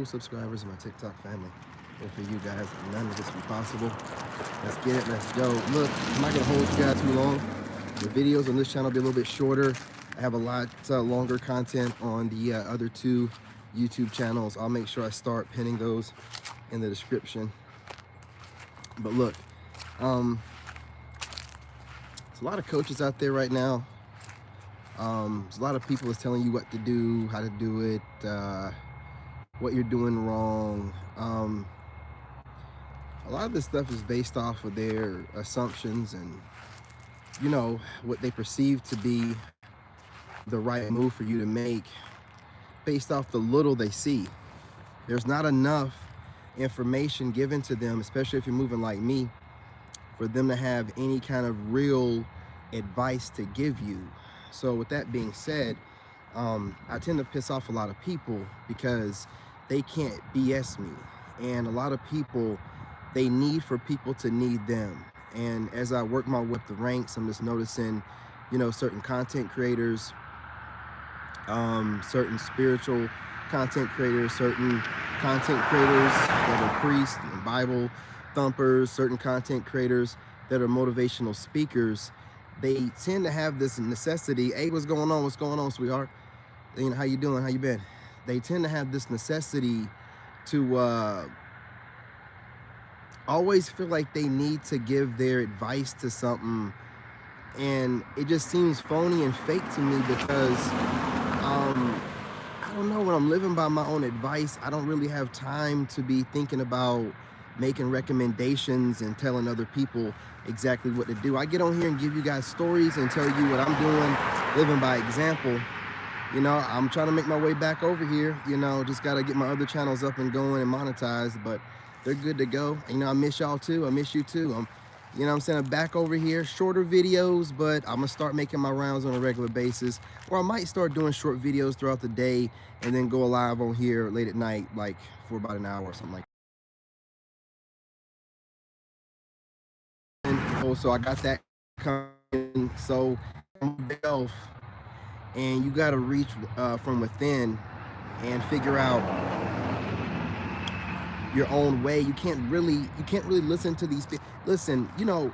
subscribers of my TikTok family. And for you guys, none of this would be possible. Let's get it. Let's go. Look, I'm not going to hold you guys too long. The videos on this channel will be a little bit shorter. I have a lot longer content on the other two YouTube channels. I'll make sure I start pinning those in the description. But look, there's a lot of coaches out there right now. There's a lot of people that's telling you what to do, how to do it, what you're doing wrong. A lot of this stuff is based off of their assumptions and, you know, what they perceive to be the right move for you to make based off the little they see. There's not enough information given to them, especially if you're moving like me, for them to have any kind of real advice to give you. So with that being said, I tend to piss off a lot of people because they can't BS me. And a lot of people, they need for people to need them. And as I work my way up the ranks, I'm just noticing, you know, certain content creators, certain spiritual content creators, certain content creators that are priests and Bible thumpers, certain content creators that are motivational speakers. They tend to have this necessity. Hey, what's going on? What's going on, sweetheart? You know, how you doing? How you been? They tend to have this necessity to always feel like they need to give their advice to something, and it just seems phony and fake to me because I don't know, when I'm living by my own advice, I don't really have time to be thinking about making recommendations and telling other people exactly what to do. I get on here and give you guys stories and tell you what I'm doing, living by example. You know, I'm trying to make my way back over here. You know, just got to get my other channels up and going and monetized, but they're good to go. You know, I miss y'all too. I miss you too. You know what I'm saying? I'm back over here, shorter videos, but I'm gonna start making my rounds on a regular basis, or I might start doing short videos throughout the day and then go live on here late at night, like for about an hour or something like that. And also, I got that coming. So, and you got to reach from within and figure out your own way. You can't really listen to these people. Listen, you know,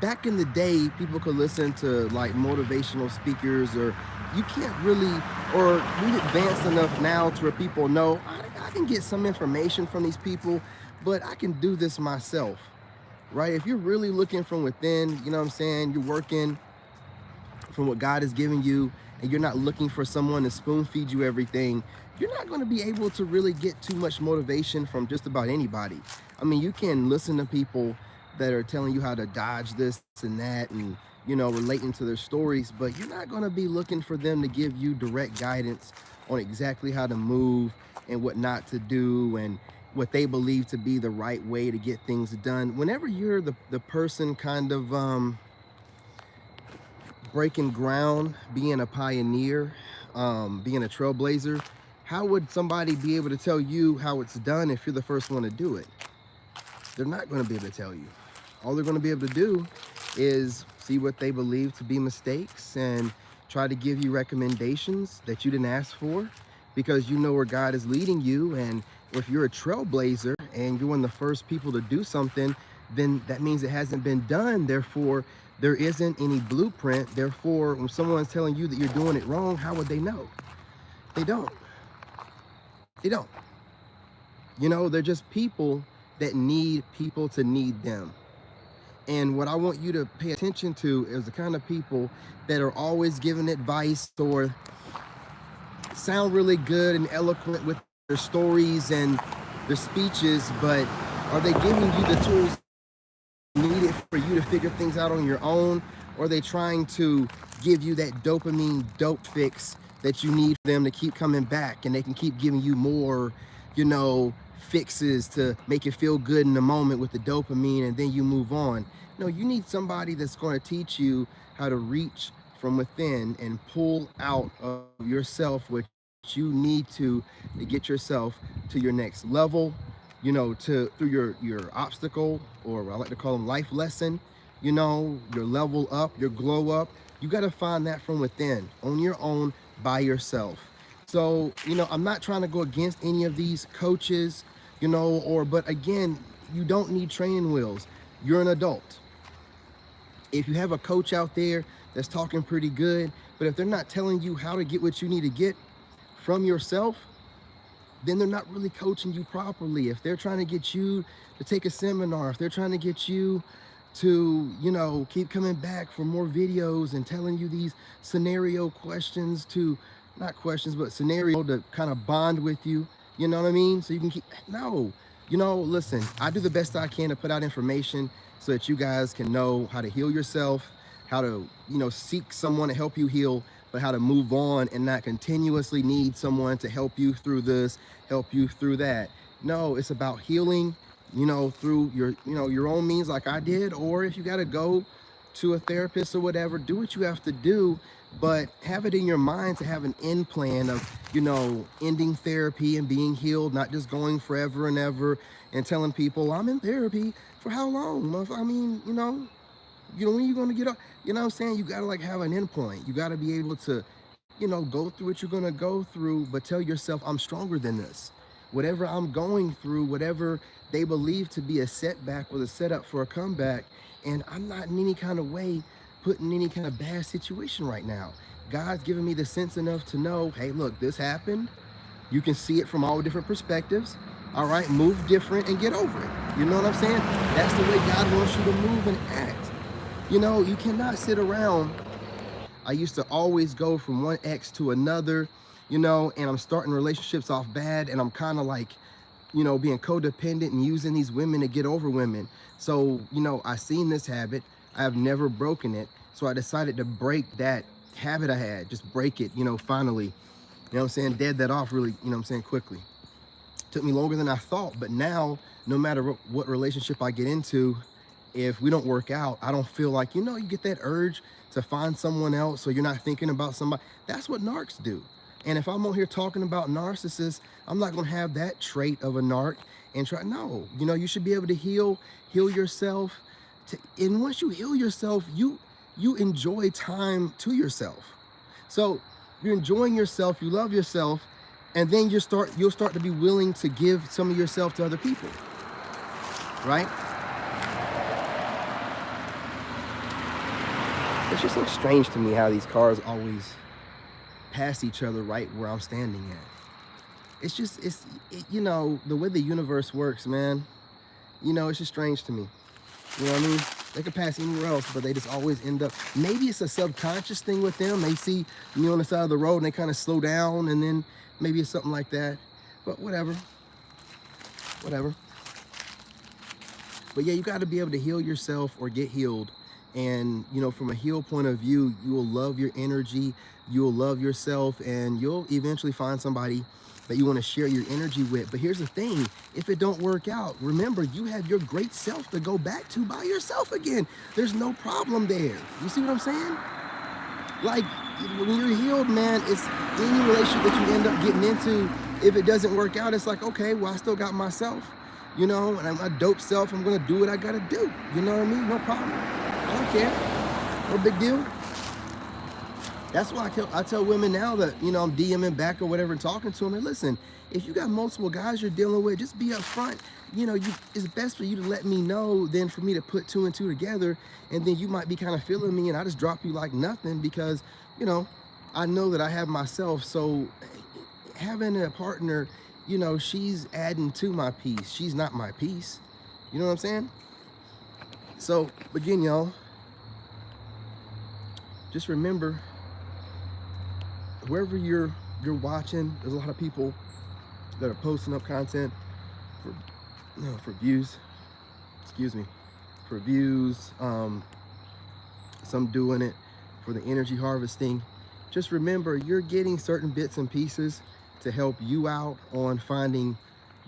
back in the day, people could listen to like motivational speakers, or you can't really, or we advanced enough now to where people know I can get some information from these people, but I can do this myself, right? If you're really looking from within, you know what I'm saying, you're working from what God has given you, and you're not looking for someone to spoon feed you everything, you're not going to be able to really get too much motivation from just about anybody. I mean, you can listen to people that are telling you how to dodge this and that, and, you know, relating to their stories, but you're not going to be looking for them to give you direct guidance on exactly how to move and what not to do and what they believe to be the right way to get things done. Whenever you're the person kind of breaking ground, being a pioneer, being a trailblazer, how would somebody be able to tell you how it's done if you're the first one to do it? They're not going to be able to tell you. All they're going to be able to do is see what they believe to be mistakes and try to give you recommendations that you didn't ask for, because you know where God is leading you. And if you're a trailblazer and you're one of the first people to do something, then that means it hasn't been done. Therefore, there isn't any blueprint. Therefore, when someone's telling you that you're doing it wrong, how would they know? They don't. They don't. You know, they're just people that need people to need them. And what I want you to pay attention to is the kind of people that are always giving advice or sound really good and eloquent with their stories and their speeches, but are they giving you the tools needed for you to figure things out on your own? Or are they trying to give you that dopamine dope fix that you need for them to keep coming back, and they can keep giving you more, you know, fixes to make you feel good in the moment with the dopamine, and then you move on? No, you need somebody that's going to teach you how to reach from within and pull out of yourself what you need to get yourself to your next level, you know, through your obstacle, or I like to call them life lesson, you know, your level up, your glow up. You got to find that from within, on your own, by yourself. So, I'm not trying to go against any of these coaches, but again, you don't need training wheels. You're an adult. If you have a coach out there that's talking pretty good, but if they're not telling you how to get what you need to get from yourself, then they're not really coaching you properly. If they're trying to get you to take a seminar, if they're trying to get you to, keep coming back for more videos and telling you these scenario questions to, not questions, but scenario to kind of bond with you, you know what I mean? So you can keep, no, listen, I do the best I can to put out information so that you guys can know how to heal yourself, how to, seek someone to help you heal, but how to move on and not continuously need someone to help you through this, help you through that. No, it's about healing, through your own means like I did, or if you got to go to a therapist or whatever, do what you have to do, but have it in your mind to have an end plan of, ending therapy and being healed, not just going forever and ever and telling people I'm in therapy for how long? I mean, when you're going to get up, you know what I'm saying? You got to like have an end point. You got to be able to, go through what you're going to go through, but tell yourself, I'm stronger than this. Whatever I'm going through, whatever they believe to be a setback was a setup for a comeback. And I'm not in any kind of way put in any kind of bad situation right now. God's given me the sense enough to know, hey, look, this happened. You can see it from all different perspectives. All right, move different and get over it. You know what I'm saying? That's the way God wants you to move and act. You cannot sit around. I used to always go from one ex to another, and I'm starting relationships off bad, and I'm kind of like, being codependent and using these women to get over women. So, I seen this habit. I have never broken it. So I decided to break that habit I had, just break it, finally, what I'm saying, dead that off really, what I'm saying, quickly. Took me longer than I thought, but now, no matter what relationship I get into, if we don't work out, I don't feel like, you get that urge to find someone else, so you're not thinking about somebody. That's what narcs do. And if I'm on here talking about narcissists, I'm not gonna have that trait of a narc and try. No, you should be able to heal yourself. And once you heal yourself, you enjoy time to yourself. So you're enjoying yourself, you love yourself, and then you'll start to be willing to give some of yourself to other people, right? It's just so strange to me how these cars always pass each other right where I'm standing at. It's just, the way the universe works, man. It's just strange to me. You know what I mean? They can pass anywhere else, but they just always end up. Maybe it's a subconscious thing with them. They see me on the side of the road and they kind of slow down, and then maybe it's something like that. But whatever. But yeah, you got to be able to heal yourself or get healed. And, from a heal point of view, you will love your energy, you'll love yourself, and you'll eventually find somebody that you want to share your energy with. But here's the thing, if it don't work out, remember, you have your great self to go back to by yourself again. There's no problem there. You see what I'm saying? Like, when you're healed, man, it's any relationship that you end up getting into, if it doesn't work out, it's like, okay, well, I still got myself, and I'm my dope self, I'm gonna do what I gotta do. You know what I mean? No problem. I don't care. No big deal. That's why I tell women now that, I'm DMing back or whatever and talking to them, and listen, if you got multiple guys you're dealing with, just be upfront. It's best for you to let me know than for me to put two and two together, and then you might be kind of feeling me and I just drop you like nothing because, I know that I have myself. So having a partner, she's adding to my piece. She's not my piece. You know what I'm saying? So again, y'all, just remember, wherever you're watching, there's a lot of people that are posting up content for views. Excuse me, for views. Some doing it for the energy harvesting. Just remember, you're getting certain bits and pieces to help you out on finding,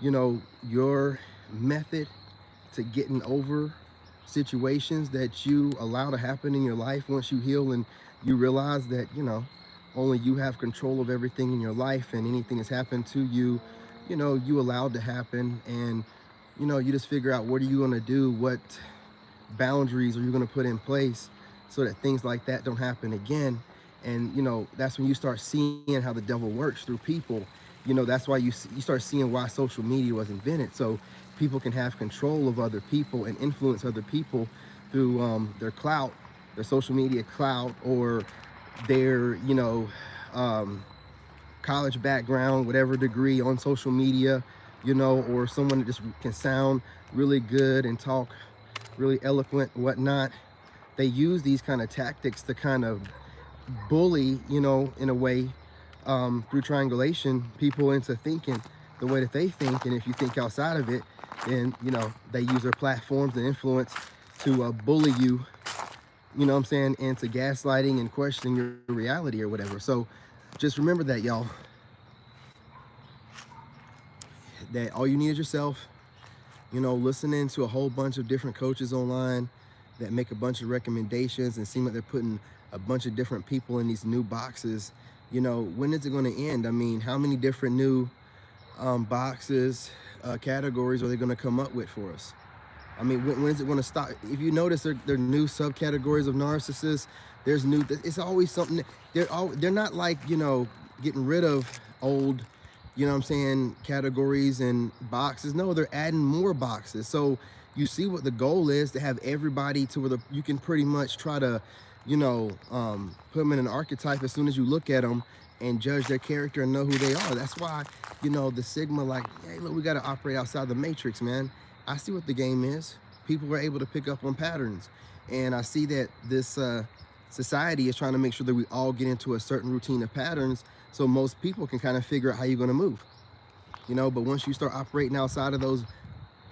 your method to getting over situations that you allow to happen in your life. Once you heal and you realize that, only you have control of everything in your life, and anything that's happened to you, you allowed to happen. And, you just figure out, what are you going to do? What boundaries are you going to put in place so that things like that don't happen again? And that's when you start seeing how the devil works through people. That's why you start seeing why social media was invented, so people can have control of other people and influence other people through their clout, their social media clout, or their um, college background, whatever degree on social media, or someone that just can sound really good and talk really eloquent and whatnot. They use these kind of tactics to kind of bully, in a way, through triangulation, people into thinking the way that they think. And if you think outside of it, then, they use their platforms and influence to bully you, what I'm saying, into gaslighting and questioning your reality or whatever. So just remember that, y'all, that all you need is yourself. Listening to a whole bunch of different coaches online that make a bunch of recommendations and seem like they're putting a bunch of different people in these new boxes. When is it going to end? I mean, how many different new boxes, categories are they going to come up with for us? I mean, when is it going to stop? If you notice, there are new subcategories of narcissists. There's new. It's always something. They're not like getting rid of old, what I'm saying, categories and boxes. No, they're adding more boxes. So you see what the goal is, to have everybody to where you can pretty much try to, put them in an archetype as soon as you look at them and judge their character and know who they are. That's why, the Sigma, like, hey, look, we got to operate outside the matrix, man. I see what the game is. People are able to pick up on patterns. And I see that this society is trying to make sure that we all get into a certain routine of patterns, so most people can kind of figure out how you're going to move. But once you start operating outside of those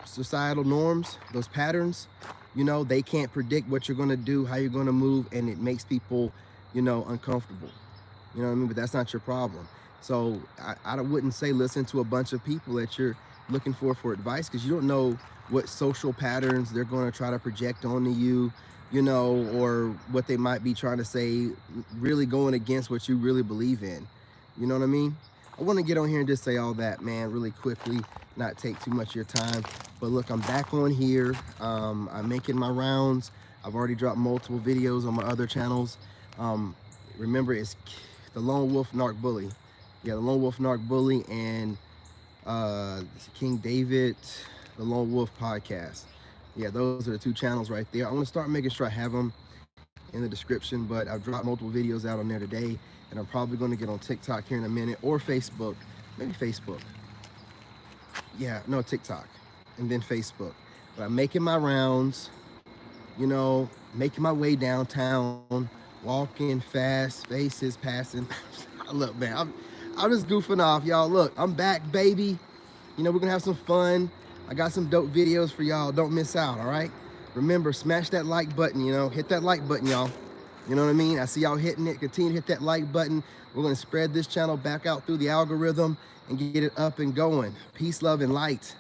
societal norms, those patterns, they can't predict what you're going to do, how you're going to move, and it makes people, uncomfortable. You know what I mean? But that's not your problem. So I wouldn't say listen to a bunch of people that you're looking for advice, because you don't know what social patterns they're going to try to project onto you, or what they might be trying to say, really going against what you really believe in. You know what I mean? I want to get on here and just say all that, man, really quickly, not take too much of your time. But look, I'm back on here. I'm making my rounds. I've already dropped multiple videos on my other channels. Remember, it's the Lone Wolf Narc Bully. Yeah, the Lone Wolf Narc Bully, and King David, the Lone Wolf Podcast. Yeah, those are the two channels right there. I'm going to start making sure I have them in the description, but I've dropped multiple videos out on there today, and I'm probably going to get on TikTok here in a minute, or Facebook. Maybe Facebook. Yeah, no, TikTok, and then Facebook. But I'm making my rounds, making my way downtown, walking fast, faces passing. Look, man, I'm just goofing off, y'all. Look, I'm back, baby. We're gonna have some fun. I got some dope videos for y'all. Don't miss out, all right? Remember, smash that like button, hit that like button, y'all. You know what I mean? I see y'all hitting it. Continue to hit that like button. We're gonna spread this channel back out through the algorithm and get it up and going. Peace, love, and light.